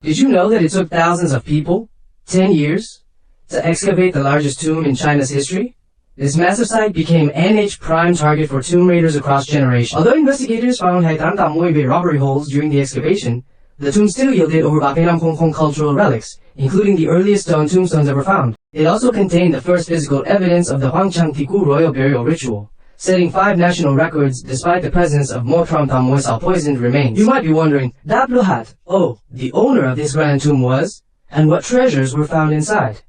Did you know that it took thousands of people, 10 years, to excavate the largest tomb in China's history? This massive site became an prime target for tomb raiders across generations. Although investigators found robbery holes during the excavation, the tomb still yielded over 100 cultural relics, including the earliest stone tombstones ever found. It also contained the first physical evidence of the Huangchang Ticou royal burial ritual, setting 5 national records despite the presence of poisoned remains. You might be wondering, the owner of this grand tomb was, and what treasures were found inside.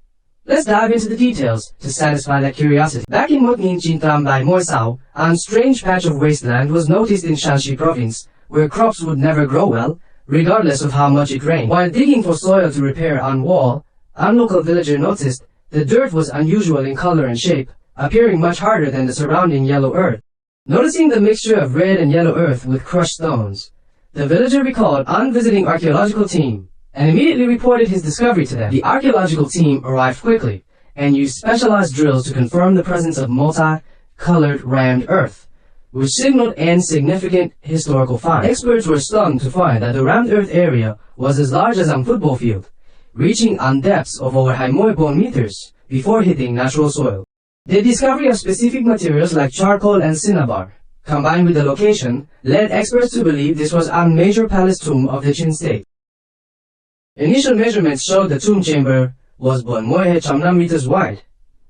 Let's dive into the details to satisfy that curiosity. Back in Moisao, a strange patch of wasteland was noticed in Shanxi province, where crops would never grow well, regardless of how much it rained. While digging for soil to repair a wall, a local villager noticed the dirt was unusual in color and shape, appearing much harder than the surrounding yellow earth. Noticing the mixture of red and yellow earth with crushed stones, the villager recalled a visiting archaeological team and immediately reported his discovery to them. The archaeological team arrived quickly and used specialized drills to confirm the presence of multi-colored rammed earth, which signaled an significant historical find. Experts were stunned to find that the rammed earth area was as large as a football field, reaching depths of over 100 meters before hitting natural soil. The discovery of specific materials like charcoal and cinnabar, combined with the location, led experts to believe this was a major palace tomb of the Qin state. Initial measurements showed the tomb chamber was 1.5 meters wide,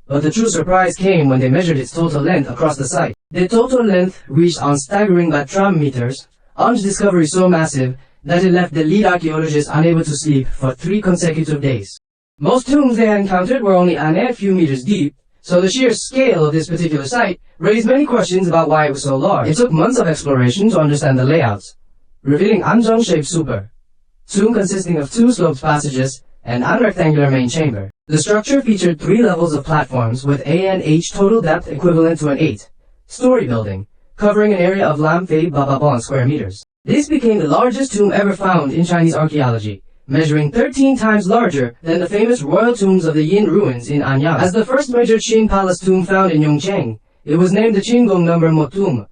but the true surprise came when they measured its total length across the site. The total length reached a staggering 12 meters, a discovery so massive that it left the lead archaeologists unable to sleep for 3 consecutive days. Most tombs they had encountered were only a few meters deep, so the sheer scale of this particular site raised many questions about why it was so large. It took months of exploration to understand the layouts, revealing anzhong-shaped tomb consisting of 2 sloped passages and a rectangular main chamber. The structure featured 3 levels of platforms with A&H total depth equivalent to an 8-story building, covering an area of square meters. This became the largest tomb ever found in Chinese archaeology, measuring 13 times larger than the famous royal tombs of the Yin ruins in Anyang. As the first major Qin palace tomb found in Huangchang, it was named the Qin Gong No tomb,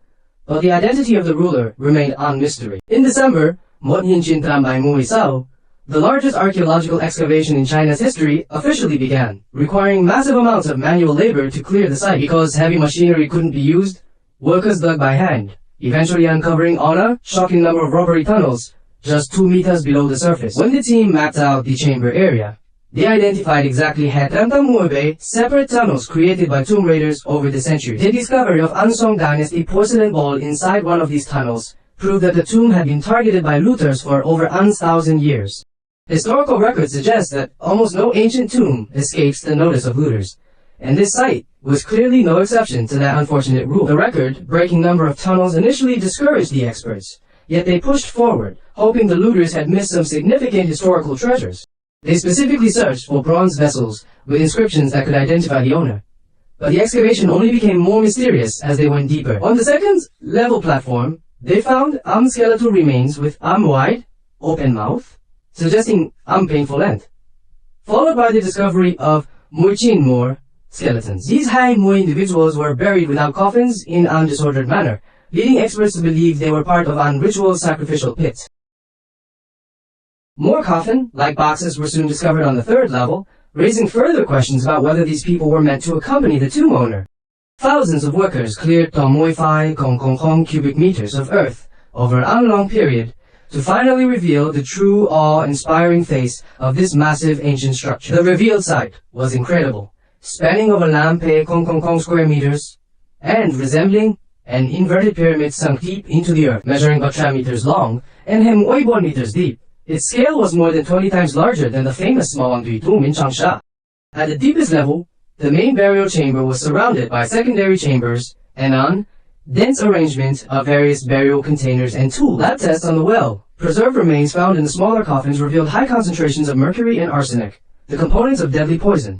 but the identity of the ruler remained a mystery. In December, the largest archaeological excavation in China's history officially began, requiring massive amounts of manual labor to clear the site. Because heavy machinery couldn't be used, workers dug by hand, eventually uncovering a shocking number of robbery tunnels just 2 meters below the surface. When the team mapped out the chamber area, they identified exactly separate tunnels created by tomb raiders over the centuries. The discovery of Song Dynasty porcelain bowl inside one of these tunnels proved that the tomb had been targeted by looters for over 1,000 years. Historical records suggest that almost no ancient tomb escapes the notice of looters, and this site was clearly no exception to that unfortunate rule. The record-breaking number of tunnels initially discouraged the experts, yet they pushed forward, hoping the looters had missed some significant historical treasures. They specifically searched for bronze vessels with inscriptions that could identify the owner. But the excavation only became more mysterious as they went deeper. On the second-level platform, they found skeletal remains with wide, open mouth, suggesting painful end, followed by the discovery of more skeletons. These high individuals were buried without coffins in a disordered manner, leading experts to believe they were part of a ritual sacrificial pit. More coffin-like boxes were soon discovered on the 3rd level, raising further questions about whether these people were meant to accompany the tomb owner. Thousands of workers cleared cubic meters of earth over a long period to finally reveal the true awe-inspiring face of this massive ancient structure. The revealed site was incredible, spanning over square meters and resembling an inverted pyramid sunk deep into the earth, measuring about 12 meters long and 1 meters deep. Its scale was more than 20 times larger than the famous Mawangdui tomb in Changsha. At the deepest level, the main burial chamber was surrounded by secondary chambers and an dense arrangement of various burial containers and tools. Lab tests on the well-preserved remains found in the smaller coffins revealed high concentrations of mercury and arsenic, the components of deadly poison.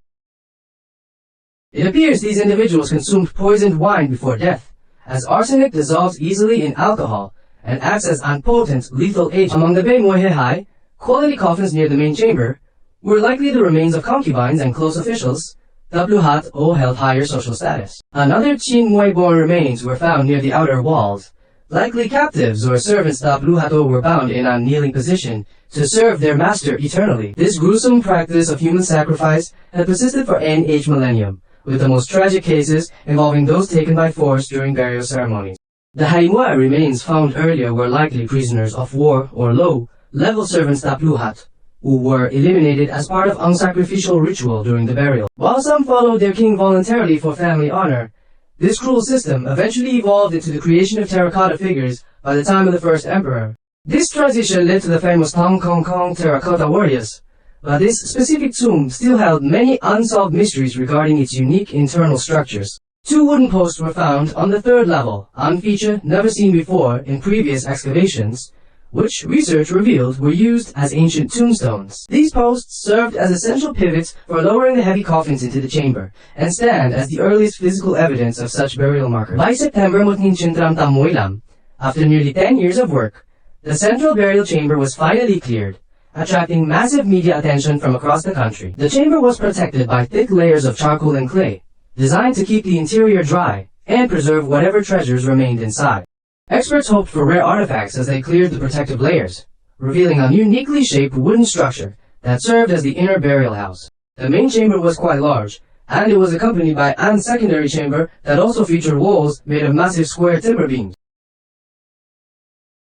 It appears these individuals consumed poisoned wine before death, as arsenic dissolves easily in alcohol and acts as an potent, lethal agent. Among the high-quality coffins near the main chamber were likely the remains of concubines and close officials who held higher social status. Another Qin born remains were found near the outer walls, Likely captives or servants tapluhato were bound in a kneeling position to serve their master eternally. This gruesome practice of human sacrifice had persisted for NH millennium, with the most tragic cases involving those taken by force during burial ceremonies. The haimua remains found earlier were likely prisoners of war or low-level servants tapluhat, who were eliminated as part of unsacrificial ritual during the burial. While some followed their king voluntarily for family honor, this cruel system eventually evolved into the creation of terracotta figures by the time of the first emperor. This transition led to the famous Hong Kong terracotta warriors, but this specific tomb still held many unsolved mysteries regarding its unique internal structures. 2 wooden posts were found on the 3rd level, unfeatured, never seen before in previous excavations, which research revealed were used as ancient tombstones. These posts served as essential pivots for lowering the heavy coffins into the chamber, and stand as the earliest physical evidence of such burial markers. By September 1938, after nearly 10 years of work, the central burial chamber was finally cleared, attracting massive media attention from across the country. The chamber was protected by thick layers of charcoal and clay, designed to keep the interior dry and preserve whatever treasures remained inside. Experts hoped for rare artifacts as they cleared the protective layers, revealing a uniquely shaped wooden structure that served as the inner burial house. The main chamber was quite large, and it was accompanied by an secondary chamber that also featured walls made of massive square timber beams.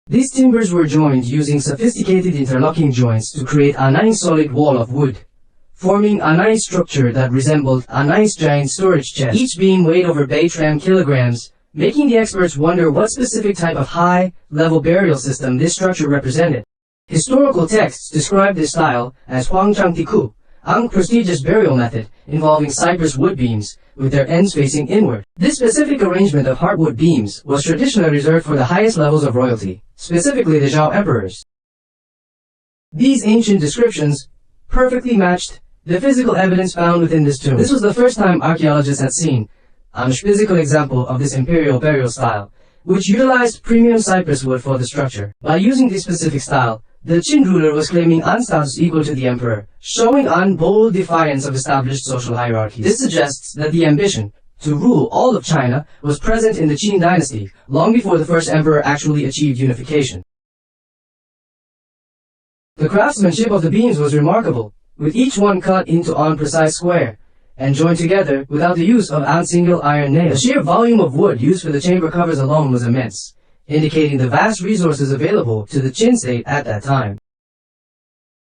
These timbers were joined using sophisticated interlocking joints to create a nice solid wall of wood, forming a nice structure that resembled a nice giant storage chest. Each beam weighed over bay-tram kilograms, making the experts wonder what specific type of high-level burial system this structure represented. Historical texts describe this style as Huangchang Ticou, a prestigious burial method involving cypress wood beams with their ends facing inward. This specific arrangement of heartwood beams was traditionally reserved for the highest levels of royalty, specifically the Zhao emperors. These ancient descriptions perfectly matched the physical evidence found within this tomb. This was the first time archaeologists had seen a physical example of this imperial burial style, which utilized premium cypress wood for the structure. By using this specific style, the Qin ruler was claiming an status equal to the emperor, showing an bold defiance of established social hierarchies. This suggests that the ambition to rule all of China was present in the Qin dynasty, long before the first emperor actually achieved unification. The craftsmanship of the beams was remarkable, with each one cut into a precise square, and joined together without the use of a single iron nail. The sheer volume of wood used for the chamber covers alone was immense, indicating the vast resources available to the Qin state at that time.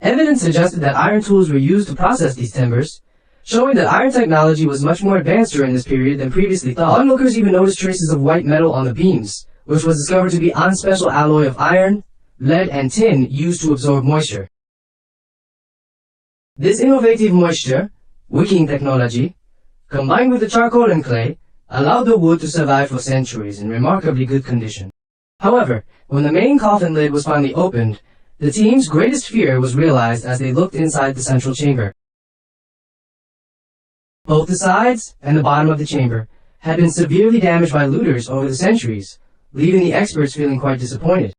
Evidence suggested that iron tools were used to process these timbers, showing that iron technology was much more advanced during this period than previously thought. Onlookers even noticed traces of white metal on the beams, which was discovered to be a special alloy of iron, lead, and tin used to absorb moisture. This innovative moisture wicking technology, combined with the charcoal and clay, allowed the wood to survive for centuries in remarkably good condition. However, when the main coffin lid was finally opened, the team's greatest fear was realized as they looked inside the central chamber. Both the sides and the bottom of the chamber had been severely damaged by looters over the centuries, leaving the experts feeling quite disappointed.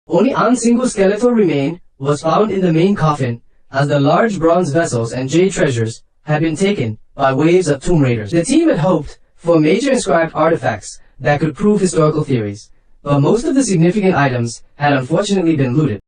Only a single skeletal remain was found in the main coffin, as the large bronze vessels and jade treasures had been taken by waves of tomb raiders. The team had hoped for major inscribed artifacts that could prove historical theories, but most of the significant items had unfortunately been looted.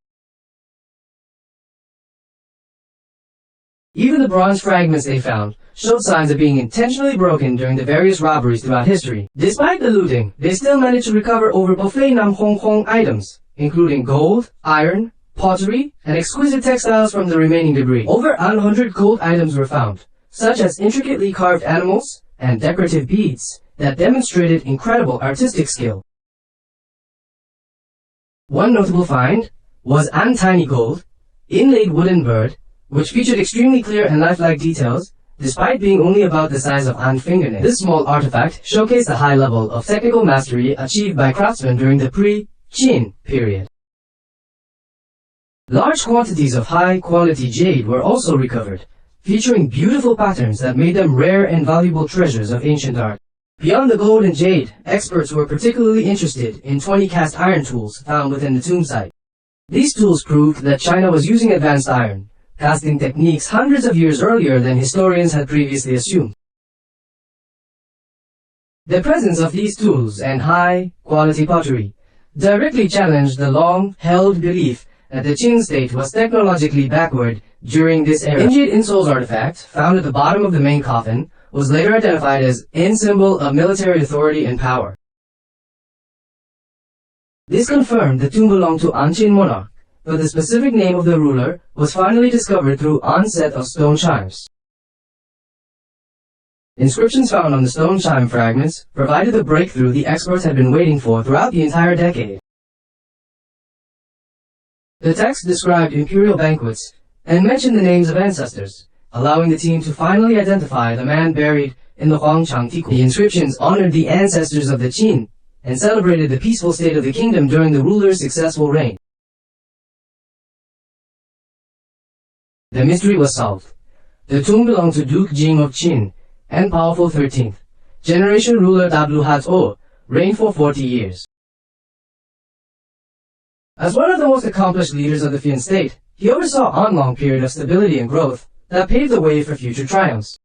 Even the bronze fragments they found showed signs of being intentionally broken during the various robberies throughout history. Despite the looting, they still managed to recover over buffet nam Hong Kong items, including gold, iron, pottery, and exquisite textiles from the remaining debris. Over 100 gold items were found, such as intricately carved animals and decorative beads that demonstrated incredible artistic skill. One notable find was an tiny gold, inlaid wooden bird, which featured extremely clear and lifelike details, despite being only about the size of an fingernail. This small artifact showcased the high level of technical mastery achieved by craftsmen during the pre-Qin period. Large quantities of high-quality jade were also recovered, featuring beautiful patterns that made them rare and valuable treasures of ancient art. Beyond the gold and jade, experts were particularly interested in 20 cast iron tools found within the tomb site. These tools proved that China was using advanced iron casting techniques hundreds of years earlier than historians had previously assumed. The presence of these tools and high-quality pottery directly challenged the long-held belief that the Qin state was technologically backward during this era. Injit Insol's artifact, found at the bottom of the main coffin, was later identified as a symbol of military authority and power. This confirmed the tomb belonged to an Qin monarch, but the specific name of the ruler was finally discovered through onset of stone chimes. Inscriptions found on the stone chime fragments provided the breakthrough the experts had been waiting for throughout the entire decade. The text described imperial banquets and mentioned the names of ancestors, allowing the team to finally identify the man buried in the Huangchang Ticou. The inscriptions honored the ancestors of the Qin and celebrated the peaceful state of the kingdom during the ruler's successful reign. The mystery was solved. The tomb belonged to Duke Jing of Qin and powerful 13th generation ruler Tablu Hat-O, reigned for 40 years. As one of the most accomplished leaders of the Qin state, he oversaw a long period of stability and growth that paved the way for future triumphs.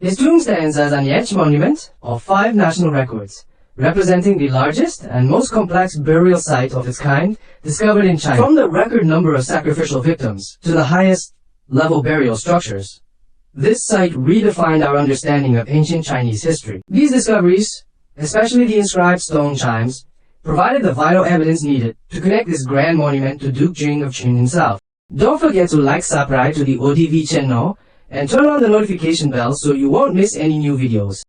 His tomb stands as an etched monument of 5 national records, representing the largest and most complex burial site of its kind discovered in China. From the record number of sacrificial victims to the highest level burial structures, this site redefined our understanding of ancient Chinese history. These discoveries, especially the inscribed stone chimes, provided the vital evidence needed to connect this grand monument to Duke Jing of Qin himself. Don't forget to like, subscribe to the OTV channel and turn on the notification bell so you won't miss any new videos.